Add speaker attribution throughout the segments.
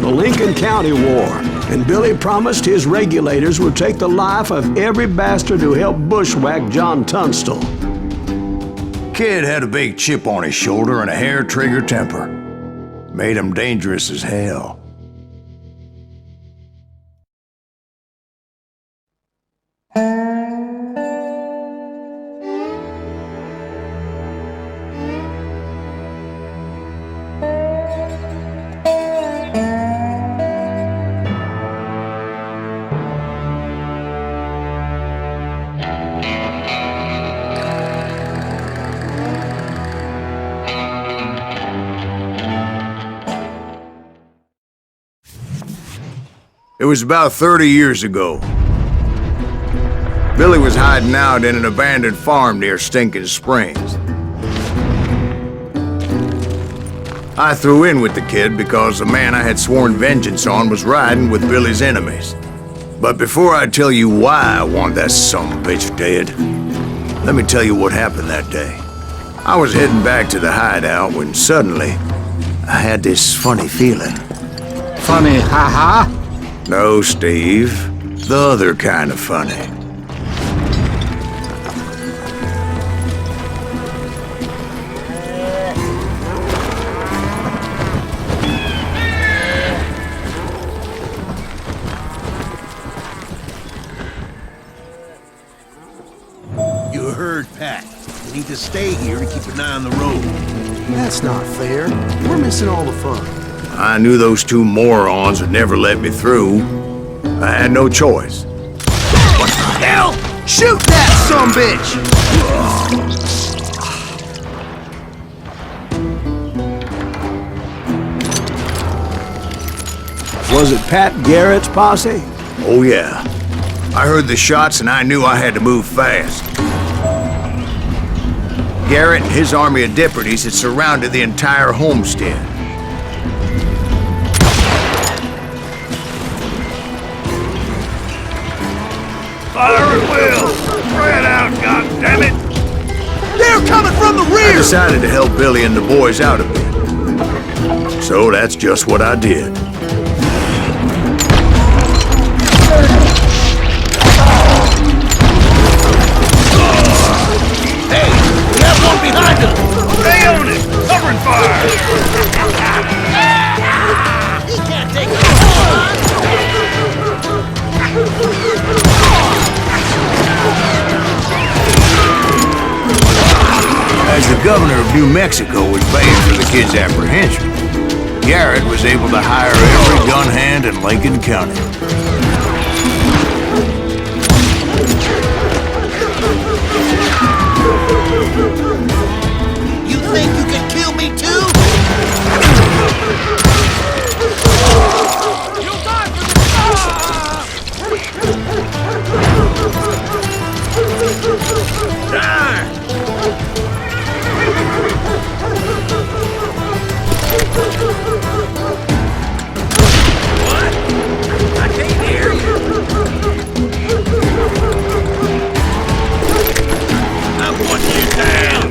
Speaker 1: the Lincoln County War, and Billy promised his regulators would take the life of every bastard who helped bushwhack John Tunstall.
Speaker 2: Kid had a big chip on his shoulder and a hair-trigger temper. Made him dangerous as hell. It was about 30 years ago. Billy was hiding out in an abandoned farm near Stinking Springs. I threw in with the kid because the man I had sworn vengeance on was riding with Billy's enemies. But before I tell you why I want that sumbitch dead, let me tell you what happened that day. I was heading back to the hideout when suddenly I had this funny feeling.
Speaker 3: Funny, ha-ha?
Speaker 2: No, Steve. The other kind of funny.
Speaker 4: You heard Pat. We need to stay here and keep an eye on the road.
Speaker 5: That's not fair. We're missing all the fun.
Speaker 2: I knew those two morons would never let me through. I had no choice.
Speaker 5: What the hell? Shoot that sumbitch!
Speaker 1: Was it Pat Garrett's posse?
Speaker 2: Oh yeah. I heard the shots and I knew I had to move fast. Garrett and his army of deputies had surrounded the entire homestead.
Speaker 4: Fire at will! Spread out, goddammit!
Speaker 5: They're coming from the
Speaker 2: I
Speaker 5: rear!
Speaker 2: decided to help Billy and the boys out a bit. So that's just what I did.
Speaker 4: Hey! We have one behind us! Stay on it! Covering fire! He can't take it!
Speaker 2: As the governor of New Mexico was paying for the kid's apprehension, Garrett was able to hire every gun hand in Lincoln County.
Speaker 4: You think you can kill me too? You'll die for this! Die! What? I can't hear you. I want you down.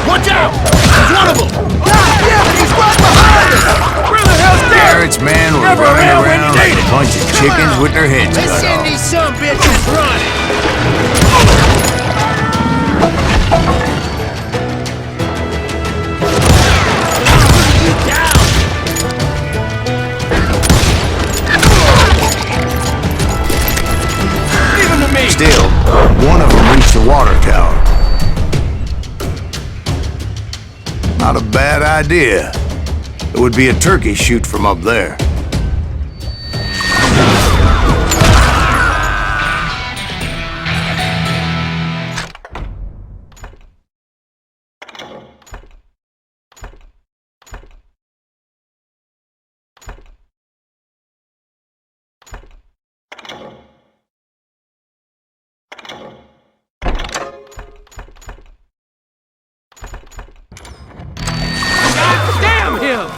Speaker 4: Watch out! There's one of them!
Speaker 5: Yeah, he's right behind us!
Speaker 4: Where the hell's Garrett?
Speaker 2: Garrett's men were
Speaker 4: Never
Speaker 2: running
Speaker 4: hell when
Speaker 2: around
Speaker 4: you
Speaker 2: like
Speaker 4: need
Speaker 2: a
Speaker 4: it.
Speaker 2: bunch of chickens with their heads
Speaker 4: Let's
Speaker 2: cut
Speaker 4: send
Speaker 2: off.
Speaker 4: these some bitches running.
Speaker 2: Still, one of them reached the water tower. Not a bad idea. It would be a turkey shoot from up there.
Speaker 4: Damn him!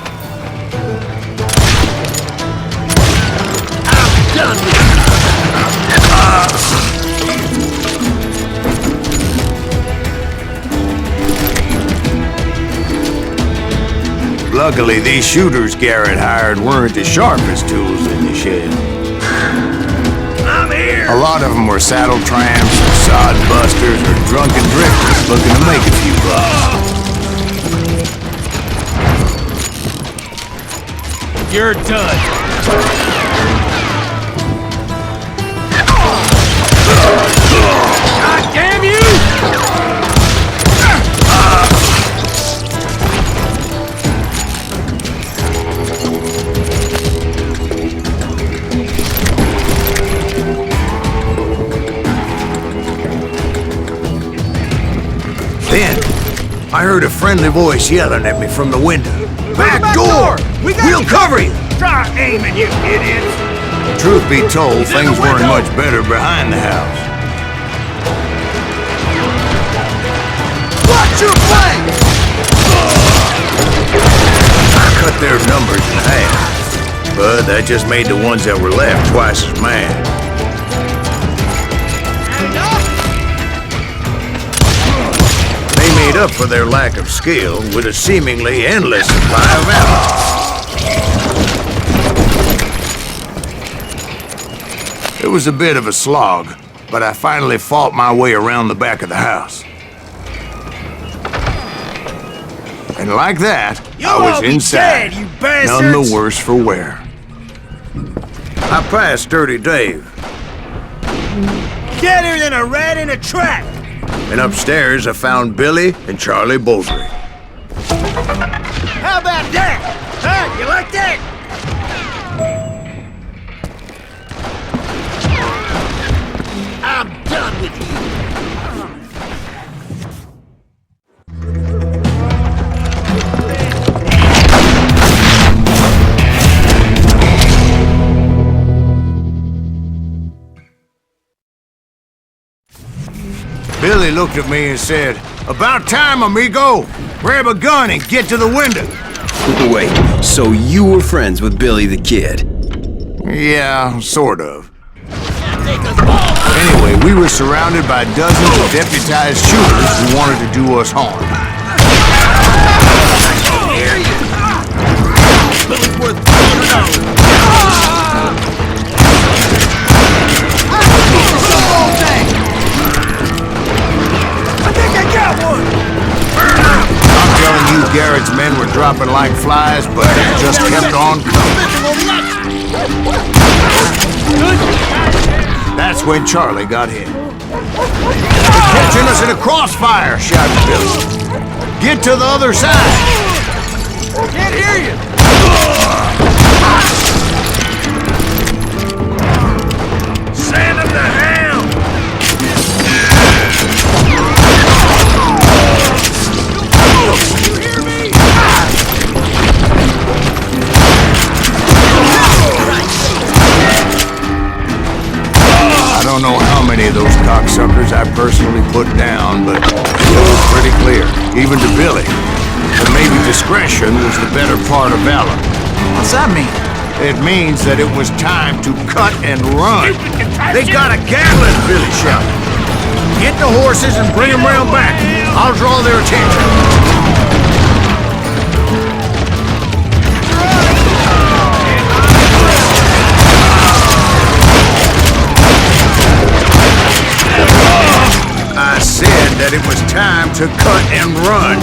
Speaker 2: Luckily, these shooters Garrett hired weren't as sharp as tools in the shed.
Speaker 5: I'm here!
Speaker 2: A lot of them were saddle tramps, sod busters, or drunken drifters looking to make a few bucks.
Speaker 5: You're done. God damn you!
Speaker 2: Then, I heard a friendly voice yelling at me from the window. Back door! We'll cover you!
Speaker 5: Try aiming, you idiots!
Speaker 2: Truth be told, things weren't much better behind the house.
Speaker 5: Watch your flank!
Speaker 2: I cut their numbers in half, but that just made the ones that were left twice as mad. They made up for their lack of skill with a seemingly endless supply of ammo. It was a bit of a slog, but I finally fought my way around the back of the house. And like that, I was inside,
Speaker 5: dead, you bastards!
Speaker 2: none the worse for wear. I passed Sturdy Dave,
Speaker 5: Deader than a rat in a trap!
Speaker 2: and upstairs I found Billy and Charlie Bosley.
Speaker 5: How about that? Huh? You like that? I'm done with you.
Speaker 2: Billy looked at me and said, "About time, amigo! Grab a gun and get to the window."
Speaker 6: Wait, so you were friends with Billy the Kid?
Speaker 2: Yeah, sort of. Anyway, we were surrounded by dozens of deputized shooters who wanted to do us harm.
Speaker 5: Billy's worth $100. I think I got one!
Speaker 2: I'm telling you, Garrett's men were dropping like flies, but they just kept on coming. That's when Charlie got hit. "They're catching us in a crossfire!" shouted Billy. "Get to the other side!"
Speaker 5: Can't hear you! Sand of the hound! You hear me?
Speaker 2: I don't know how many of those cocksuckers I personally put down, but it was pretty clear, even to Billy, that maybe discretion was the better part of valor.
Speaker 3: What's that mean?
Speaker 2: It means that it was time to cut and run. "They got a Gatlin!" Billy shouted. "Get the horses and bring them round back. I'll draw their attention." I said that it was time to cut and run.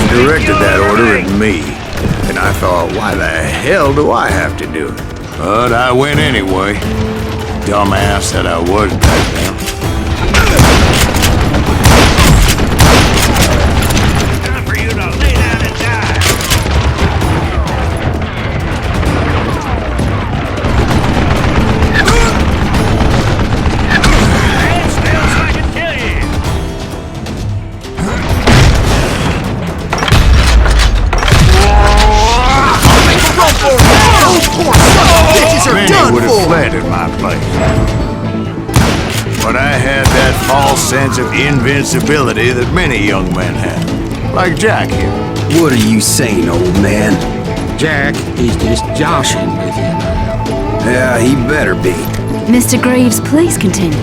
Speaker 2: He directed that order at me, and I thought, why the hell do I have to do it? But I went anyway. Dumbass that I was back then.
Speaker 5: Time for you to lay down and die! Stand still so I can kill you!
Speaker 2: Many would have fled at my place. But I had that false sense of invincibility that many young men have. Like Jack here.
Speaker 6: What are you saying, old man?
Speaker 3: Jack, he's just joshing with you now.
Speaker 6: Yeah, he better be.
Speaker 7: Mr. Graves, please continue.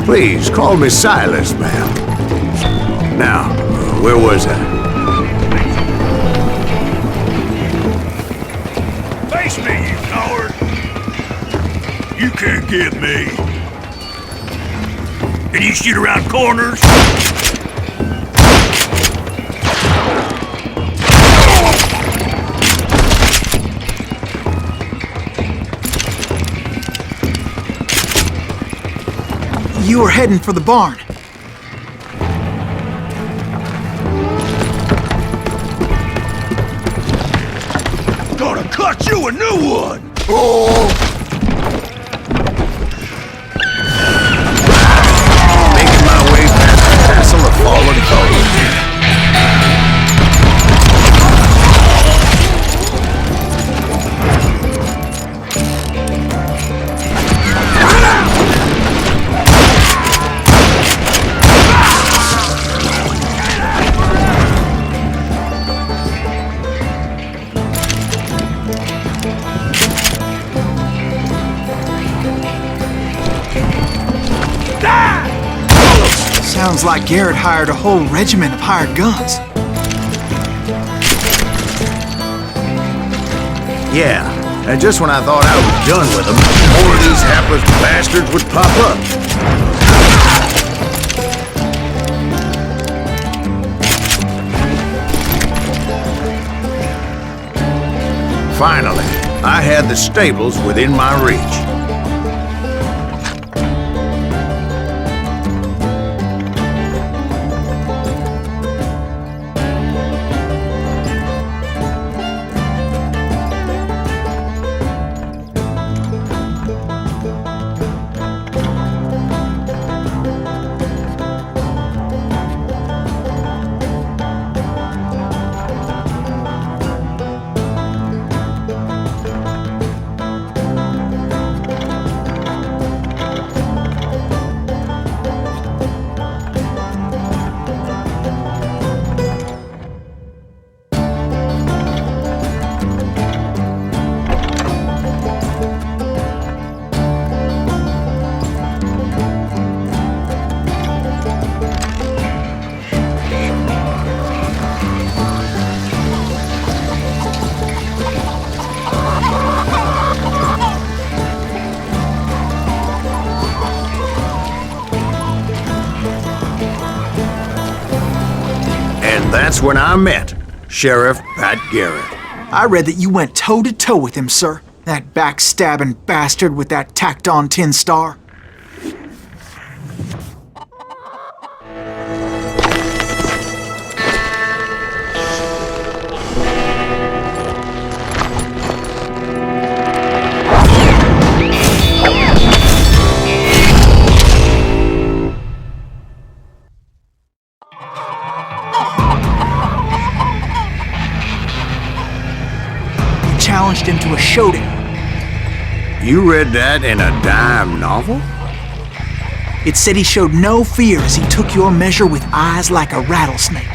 Speaker 2: Please, call me Silas, ma'am. Now, where was I?
Speaker 5: Face me, you coward! You can't get me. And you shoot around corners?
Speaker 8: You were heading for the barn.
Speaker 5: Gonna cut you a new one!
Speaker 2: Making my way past the castle of fallen foes.
Speaker 8: Sounds like Garrett hired a whole regiment of hired guns.
Speaker 2: Yeah, and just when I thought I was done with them, more of these hapless bastards would pop up. Finally, I had the stables within my reach. That's when I met Sheriff Pat Garrett.
Speaker 8: I read that you went toe-to-toe with him, sir. That backstabbing bastard with that tacked-on tin star. Challenged him to a showdown.
Speaker 2: You read that in a dime novel?
Speaker 8: It said he showed no fear as he took your measure with eyes like a rattlesnake.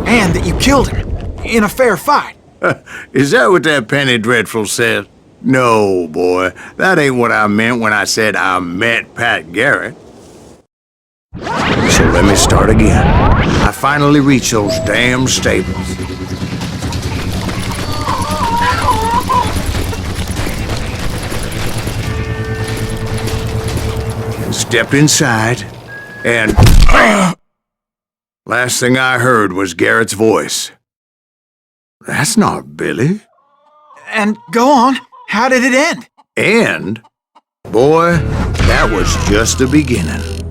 Speaker 8: And that you killed him in a fair fight.
Speaker 2: Is that what that penny dreadful said? No, boy. That ain't what I meant when I said I met Pat Garrett. So let me start again. I finally reached those damn stables. Stepped inside, and last thing I heard was Garrett's voice. That's not Billy.
Speaker 8: And go on. How did it end?
Speaker 2: And, boy, that was just the beginning.